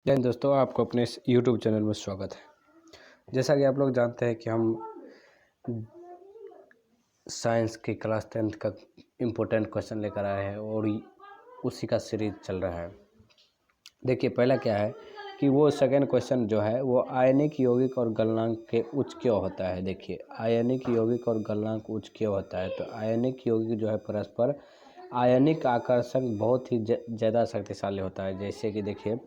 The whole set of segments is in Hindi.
जय हिंद दोस्तों, आपको अपने इस यूट्यूब चैनल में स्वागत है। जैसा कि आप लोग जानते हैं कि हम साइंस की क्लास 10th का इम्पोर्टेंट क्वेश्चन लेकर आए हैं और उसी का सीरीज चल रहा है। देखिए, पहला क्या है कि वो सेकंड क्वेश्चन जो है वो आयनिक, यौगिक और गलनांक के उच्च क्यों होता है। देखिए, आयनिक, यौगिक और गलनांक उच्च क्यों होता है। तो आयनिक यौगिक जो है परस्पर आयनिक आकर्षण बहुत ही ज़्यादा शक्तिशाली होता है। जैसे कि देखिए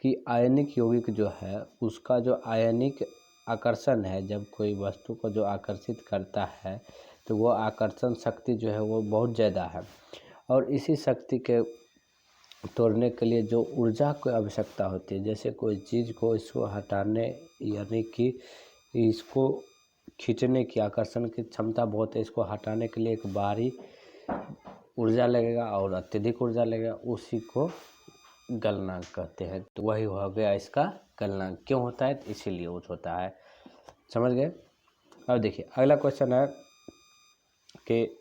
कि आयनिक यौगिक जो है उसका जो आयनिक आकर्षण है, जब कोई वस्तु को जो आकर्षित करता है तो वो आकर्षण शक्ति जो है वो बहुत ज़्यादा है। और इसी शक्ति के तोड़ने के लिए जो ऊर्जा की आवश्यकता होती है, जैसे कोई चीज़ को इसको हटाने यानी कि इसको खींचने की आकर्षण की क्षमता बहुत है, इसको हटाने के लिए एक बाहरी ऊर्जा लगेगा और अत्यधिक ऊर्जा लगेगा, उसी को गलनांक कहते हैं। तो वही हो गया इसका गलनांक। क्यों होता है? तो इसीलिए ऊंच होता है। समझ गए? अब देखिए, अगला क्वेश्चन है कि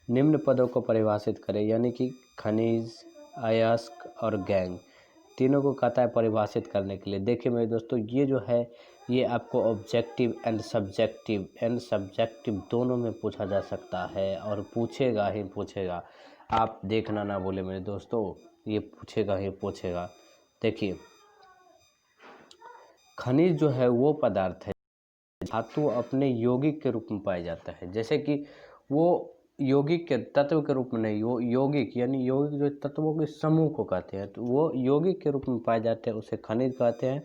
निम्न पदों को परिभाषित करें, यानी कि खनिज, अयस्क और गैंग तीनों को कहता है परिभाषित करने के लिए। देखिए मेरे दोस्तों, ये जो है ये आपको ऑब्जेक्टिव एंड सब्जेक्टिव दोनों में पूछा जा सकता है और पूछेगा ही पूछेगा। आप देखना ना बोले मेरे दोस्तों, ये पूछेगा ही पूछेगा। देखिए, खनिज जो है वो पदार्थ है, धातु अपने यौगिक के रूप में पाया जाता है। जैसे कि वो यौगिक के तत्व के रूप में नहीं, वो यौगिक यानी यौगिक जो तत्वों के समूह को कहते हैं, तो वो यौगिक के रूप में पाए जाते हैं, उसे खनिज कहते हैं।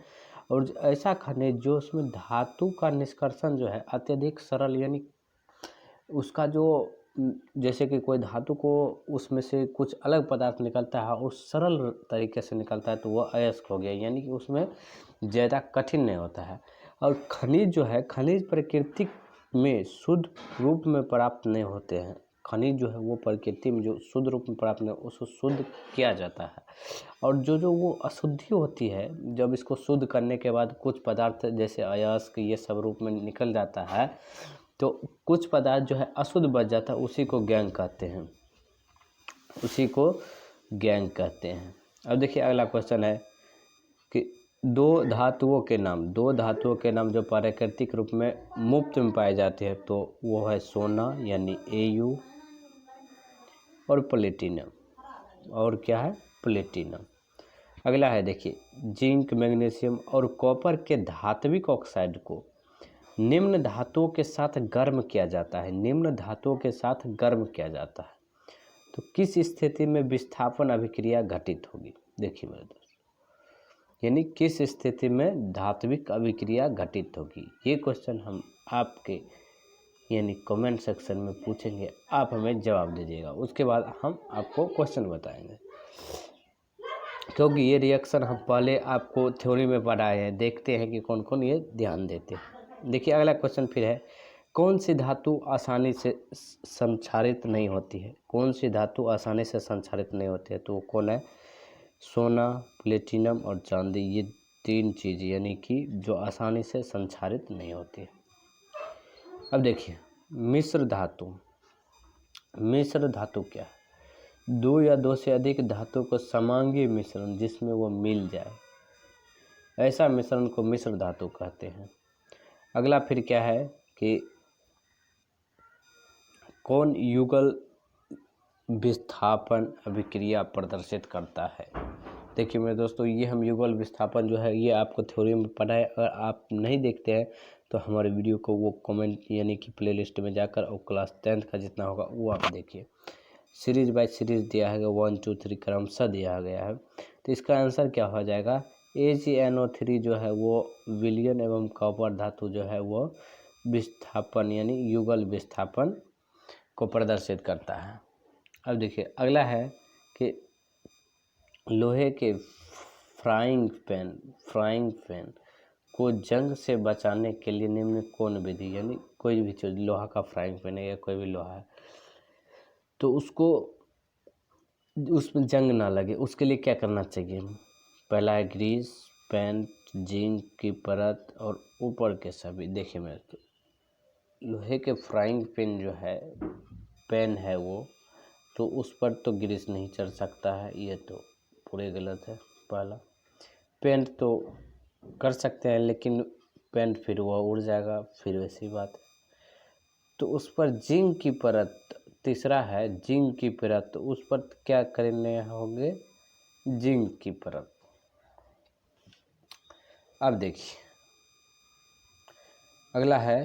और ऐसा खनिज जो उसमें धातु का निष्कर्षण जो है अत्यधिक सरल, यानी उसका जो जैसे कि कोई धातु को उसमें से कुछ अलग पदार्थ निकलता है और सरल तरीके से निकलता है, तो वह अयस्क हो गया, यानी कि उसमें ज़्यादा कठिन नहीं होता है। और खनिज जो है, खनिज प्रकृति में शुद्ध रूप में प्राप्त नहीं होते हैं। खनिज जो है वो प्रकृति में जो शुद्ध रूप में प्राप्त नहीं, उसको शुद्ध किया जाता है। और जो वो अशुद्धि होती है, जब इसको शुद्ध करने के बाद कुछ पदार्थ जैसे अयस्क ये सब रूप में निकल जाता है, तो कुछ पदार्थ जो है अशुद्ध बच जाता है, उसी को गैंग कहते हैं, उसी को गैंग कहते हैं। अब देखिए, अगला क्वेश्चन है कि दो धातुओं के नाम जो प्राकृतिक रूप में मुफ्त में पाए जाते हैं, तो वो है सोना यानी Au और प्लेटिनम। और क्या है? प्लेटिनम। अगला है देखिए, जिंक, मैग्नीशियम और कॉपर के धात्विक ऑक्साइड को निम्न धातुओं के साथ गर्म किया जाता है। निम्न धातुओं के साथ गर्म किया जाता है, तो किस स्थिति में विस्थापन अभिक्रिया घटित होगी। देखिए मेरे दोस्त, यानी किस स्थिति में धात्विक अभिक्रिया घटित होगी, ये क्वेश्चन हम आपके यानी कमेंट सेक्शन में पूछेंगे, आप हमें जवाब दीजिएगा। उसके बाद हम आपको क्वेश्चन बताएंगे, क्योंकि ये रिएक्शन हम पहले आपको थ्योरी में पढ़ाए हैं। देखते हैं कि कौन कौन ये ध्यान देते हैं। देखिए, अगला क्वेश्चन फिर है, कौन सी धातु आसानी से संक्षारित नहीं होती है। कौन सी धातु आसानी से संक्षारित नहीं होती है, तो कौन है? सोना, प्लेटिनम और चांदी, ये तीन चीज़ यानी कि जो आसानी से संक्षारित नहीं होती है। अब देखिए, मिश्र धातु। मिश्र धातु क्या है? दो या दो से अधिक धातु को समांगी मिश्रण जिसमें वो मिल जाए, ऐसा मिश्रण को मिश्र धातु कहते हैं। अगला फिर क्या है कि कौन युगल विस्थापन अभिक्रिया प्रदर्शित करता है। देखिए मेरे दोस्तों, ये हम युगल विस्थापन जो है ये आपको थ्योरी में पढ़ा है। अगर आप नहीं देखते हैं तो हमारे वीडियो को वो कमेंट यानी कि प्लेलिस्ट में जाकर और क्लास 10th का जितना होगा वो आप देखिए। सीरीज बाय सीरीज दिया है, 1 2 3 क्रमशः दिया गया है। तो इसका आंसर क्या हो जाएगा? AgNO3 जो है वो विलयन एवं कॉपर धातु जो है वो विस्थापन यानी युगल विस्थापन को प्रदर्शित करता है। अब देखिए, अगला है कि लोहे के फ्राइंग पैन को जंग से बचाने के लिए निम्न कौन विधि, यानी कोई भी चीज़, लोहा का फ्राइंग पैन है या कोई भी लोहा है, तो उसको उसमें जंग ना लगे उसके लिए क्या करना चाहिए? पहला है ग्रीस, पेंट, जिंक की परत और ऊपर के सभी। देखिए मेरे तो लोहे के फ्राइंग पैन जो है, पैन है वो, तो उस पर तो ग्रीस नहीं चढ़ सकता है, ये तो पूरे गलत है पहला। पेंट तो कर सकते हैं, लेकिन पेंट फिर वो उड़ जाएगा, फिर वैसी बात है। तो उस पर जिंक की परत, तीसरा है जिंक की परत, तो उस पर क्या करने होंगे, जिंक की परत। अब देखिए अगला है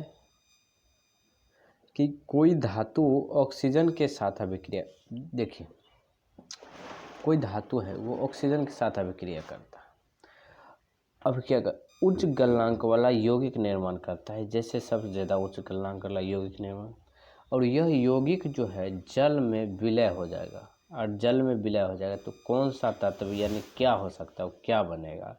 कि कोई धातु ऑक्सीजन के साथ अभिक्रिया, देखिए कोई धातु है वो ऑक्सीजन के साथ अभिक्रिया करता है। अब क्या कर, उच्च गलनांक वाला यौगिक निर्माण करता है, जैसे सबसे ज़्यादा उच्च गलनांक वाला यौगिक निर्माण, और यह यौगिक जो है जल में विलय हो जाएगा। और जल में विलय हो जाएगा तो कौन सा तत्व यानी क्या हो सकता है, क्या बनेगा,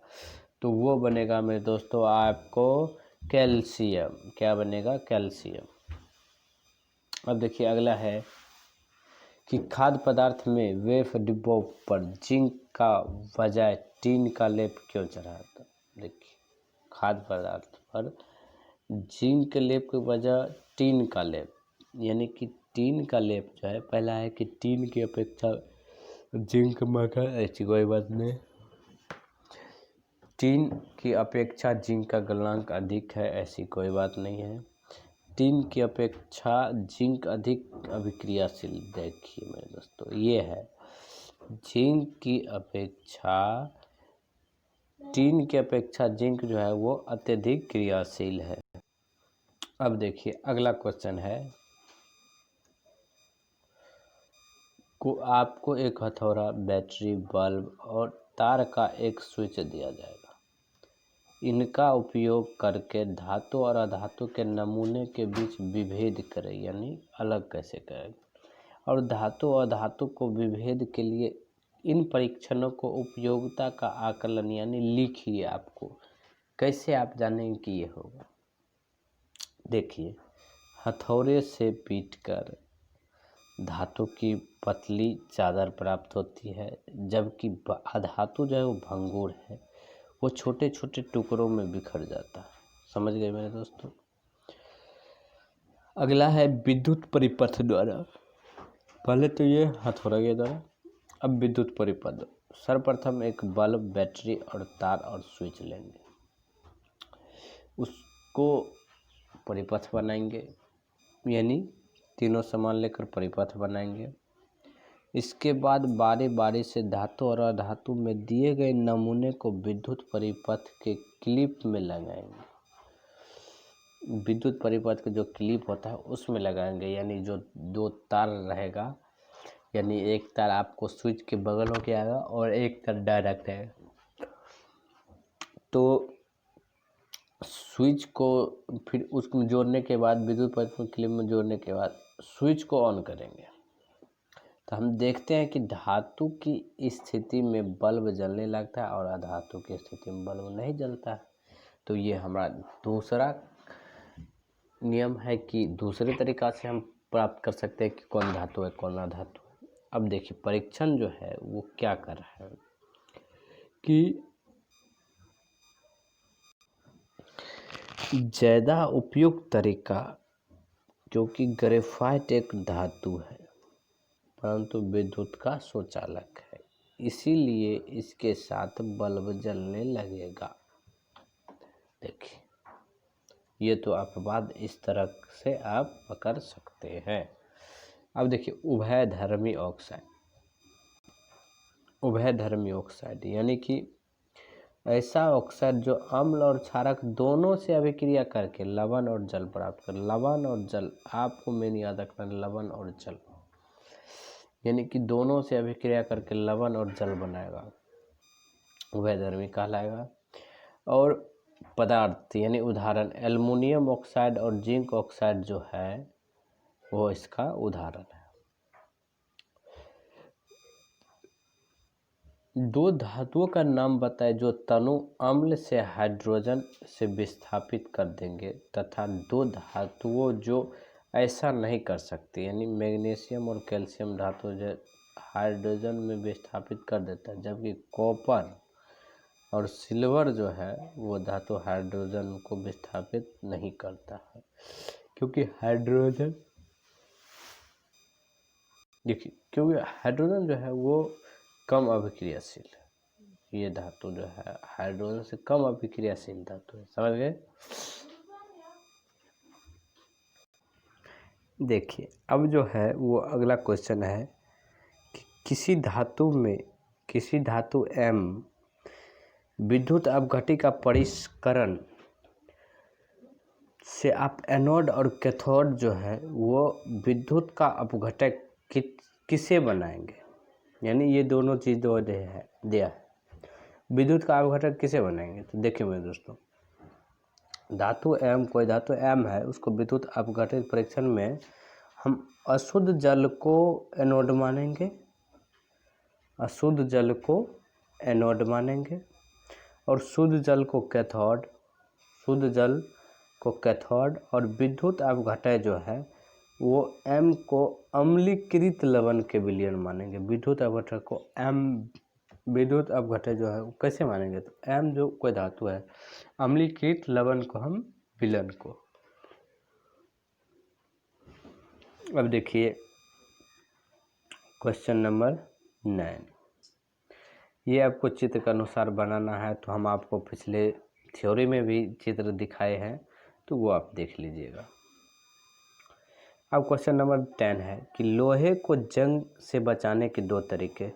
तो वो बनेगा मेरे दोस्तों आपको कैल्शियम। क्या बनेगा, कैल्शियम। अब देखिए अगला है कि खाद्य पदार्थ में वेफ डिब्बों पर जिंक का बजाय टीन का लेप क्यों चढ़ाता। देखिए खाद्य पदार्थ पर जिंक के लेप के बजाय टीन का लेप, यानी कि टीन का लेप जो है, पहला है कि टीन की अपेक्षा जिंक महंगा, ऐसी कोई बात नहीं। टीन की अपेक्षा जिंक का गलनांक अधिक है, ऐसी कोई बात नहीं है। टीन की अपेक्षा जिंक अधिक अभिक्रियाशील, देखिए मेरे दोस्तों ये है, जिंक की अपेक्षा टीन की अपेक्षा जिंक जो है वो अत्यधिक क्रियाशील है। अब देखिए अगला क्वेश्चन है, को आपको एक हथौड़ा, बैटरी, बल्ब और तार का एक स्विच दिया जाएगा। इनका उपयोग करके धातु और अधातु के नमूने के बीच विभेद करें, यानी अलग कैसे करें। और धातु और धातु को विभेद के लिए इन परीक्षणों को उपयोगिता का आकलन यानी लिखिए। आपको कैसे आप जानेंगे कि ये होगा, देखिए हथौड़े से पीटकर धातु की पतली चादर प्राप्त होती है, जबकि अधातु जो है वो भंगुर है, वो छोटे छोटे टुकड़ों में बिखर जाता है। समझ गए मेरे दोस्तों। अगला है विद्युत परिपथ द्वारा, पहले तो ये हथौड़ा के द्वारा, अब विद्युत परिपथ। सर्वप्रथम एक बल्ब, बैटरी और तार और स्विच लेंगे, उसको परिपथ बनाएंगे, यानी तीनों सामान लेकर परिपथ बनाएंगे। इसके बाद बारी बारी से धातु और अधातु में दिए गए नमूने को विद्युत परिपथ के क्लिप में लगाएंगे। विद्युत परिपथ का जो क्लिप होता है उसमें लगाएंगे, यानी जो दो तार रहेगा, यानी एक तार आपको स्विच के बगल होके आएगा और एक तार डायरेक्ट है। तो स्विच को फिर उसको जोड़ने के बाद, विद्युत परिपथ क्लिप में जोड़ने के बाद स्विच को ऑन करेंगे, तो हम देखते हैं कि धातु की स्थिति में बल्ब जलने लगता है और अधातु की स्थिति में बल्ब नहीं जलता है। तो ये हमारा दूसरा नियम है कि दूसरे तरीका से हम प्राप्त कर सकते हैं कि कौन धातु है कौन अधातु है। अब देखिए परीक्षण जो है वो क्या कर रहा है कि ज़्यादा उपयुक्त तरीका, क्योंकि ग्रेफाइट एक धातु है परंतु विद्युत का स्वचालक है, इसीलिए इसके साथ बल्ब जलने लगेगा। देखिए ये तो अपवाद इस तरह से आप पकड़ सकते हैं। अब देखिए उभयधर्मी ऑक्साइड, उभयधर्मी ऑक्साइड यानी कि ऐसा ऑक्साइड जो अम्ल और क्षारक दोनों से अभिक्रिया करके लवण और जल प्राप्त कर। लवण और जल, आपको मेन याद रखना, लवण और जल, यानी कि दोनों से अभिक्रिया करके लवण और जल बनाएगा, उभयधर्मी कहलाएगा। और पदार्थ यानी उदाहरण एल्युमिनियम ऑक्साइड और जिंक ऑक्साइड जो है वो इसका उदाहरण है। दो धातुओं का नाम बताए जो तनु अम्ल से हाइड्रोजन से विस्थापित कर देंगे, तथा दो धातुओं जो ऐसा नहीं कर सकती, यानी मैग्नीशियम और कैल्शियम धातु जो हाइड्रोजन में विस्थापित कर देता है, जबकि कॉपर और सिल्वर जो है वो धातु हाइड्रोजन को विस्थापित नहीं करता है, क्योंकि हाइड्रोजन, देखिए क्योंकि हाइड्रोजन जो है वो कम अभिक्रियाशील है। ये धातु जो है हाइड्रोजन से कम अभिक्रियाशील धातु है। समझ गए? देखिए अब जो है वो अगला क्वेश्चन है कि किसी धातु M विद्युत अपघटी का परिष्करण से आप एनोड और कैथोड जो है वो विद्युत का अपघटक किसे बनाएंगे। यानी ये दोनों चीज़ दो दिया है, विद्युत का अपघटक किसे बनाएंगे। तो देखिए मेरे दोस्तों, कोई धातु M है, उसको विद्युत अपघटित परीक्षण में हम अशुद्ध जल को एनोड मानेंगे, अशुद्ध जल को एनोड मानेंगे और शुद्ध जल को कैथोड और विद्युत अपघटय जो है वो M को अम्लीकृत लवण के विलयन मानेंगे। विद्युत अपघटय जो है वो कैसे मानेंगे। तो M जो कोई धातु है, अम्लीकृत लवण को हम विलयन को। अब देखिए क्वेश्चन नंबर 9, ये आपको चित्र के अनुसार बनाना है। तो हम आपको पिछले थ्योरी में भी चित्र दिखाए हैं, तो वो आप देख लीजिएगा। अब क्वेश्चन नंबर 10 है कि लोहे को जंग से बचाने के दो तरीके।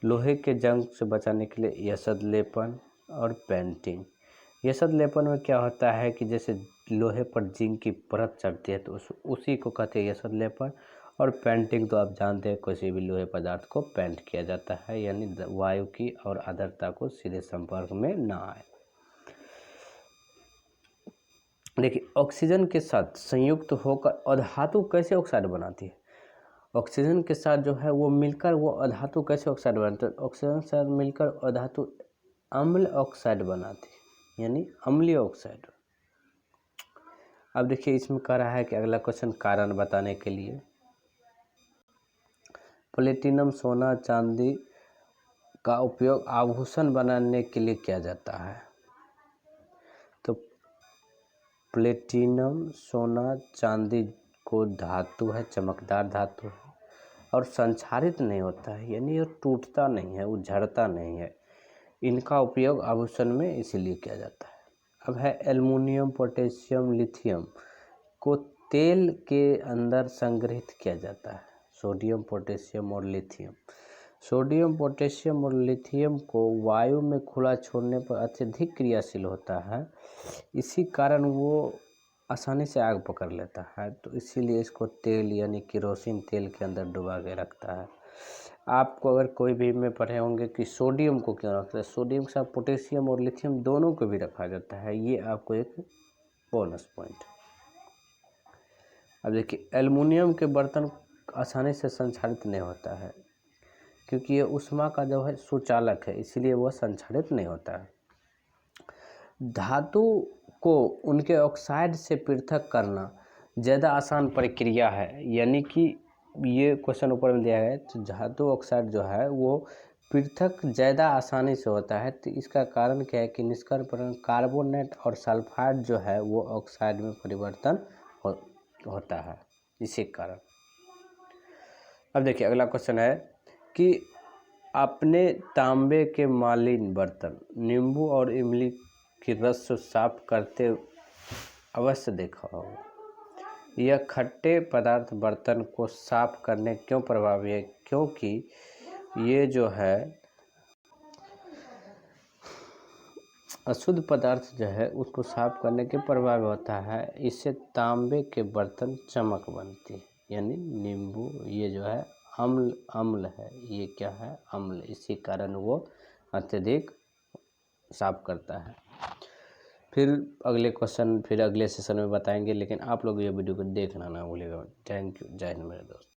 लोहे के जंग से बचाने के लिए यशद लेपन और पेंटिंग। यशद लेपन में क्या होता है कि जैसे लोहे पर जिंक की परत चढ़ती है तो उसी को कहते हैं यशद लेपन। और पेंटिंग तो आप जानते हैं, किसी भी लोहे पदार्थ को पेंट किया जाता है, यानी वायु की और आर्द्रता को सीधे संपर्क में ना आए। देखिए ऑक्सीजन के साथ संयुक्त होकर अधातु कैसे ऑक्साइड बनाती है। ऑक्सीजन के साथ जो है वो मिलकर वो अधातु कैसे ऑक्साइड बनाते हैं। ऑक्सीजन के साथ मिलकर अधातु अम्ल ऑक्साइड बनाती है, यानी अम्लीय ऑक्साइड। अब देखिए इसमें कह रहा है कि अगला क्वेश्चन कारण बताने के लिए प्लेटिनम सोना चांदी का उपयोग आभूषण बनाने के लिए किया जाता है। तो प्लेटिनम सोना चांदी को धातु है, चमकदार धातु है और संक्षारित नहीं होता है, यानी ये टूटता नहीं है, वो झड़ता नहीं है। इनका उपयोग आभूषण में इसीलिए किया जाता है। अब है एल्युमिनियम पोटेशियम लिथियम को तेल के अंदर संग्रहित किया जाता है। सोडियम पोटेशियम और लिथियम, सोडियम पोटेशियम और लिथियम को वायु में खुला छोड़ने पर अत्यधिक क्रियाशील होता है, इसी कारण वो आसानी से आग पकड़ लेता है। तो इसीलिए इसको तेल यानी केरोसिन तेल के अंदर डुबा के रखता है। आपको अगर कोई भी में पढ़े होंगे कि सोडियम को क्यों रखता है, सोडियम के साथ पोटेशियम और लिथियम दोनों को भी रखा जाता है, ये आपको एक बोनस पॉइंट है। अब देखिए एल्युमिनियम के बर्तन आसानी से संक्षारित नहीं होता है, क्योंकि ये ऊष्मा का जो है सुचालक है, इसीलिए वह संक्षारित नहीं होता है। धातु को उनके ऑक्साइड से पृथक करना ज़्यादा आसान प्रक्रिया है, यानी कि ये क्वेश्चन ऊपर में दिया है। तो धातु ऑक्साइड जो है वो पृथक ज़्यादा आसानी से होता है। तो इसका कारण क्या है कि निष्कर्षण कार्बोनेट और सल्फाइड जो है वो ऑक्साइड में परिवर्तन होता है, इसी कारण। अब देखिए अगला क्वेश्चन है कि आपने तांबे के मलिन बर्तन नींबू और इमली की रस से साफ करते अवश्य देखा होगा। यह खट्टे पदार्थ बर्तन को साफ करने क्यों प्रभावी है, क्योंकि ये जो है अशुद्ध पदार्थ जो है उसको साफ करने के प्रभावी होता है। इससे तांबे के बर्तन चमक बनती है, यानी नींबू ये जो है अम्ल है, ये क्या है अम्ल, इसी कारण वो अत्यधिक साफ करता है। फिर अगले क्वेश्चन फिर अगले सेशन में बताएंगे, लेकिन आप लोग ये वीडियो को देखना ना भूलिएगा। थैंक यू, जय हिंद मेरे दोस्त।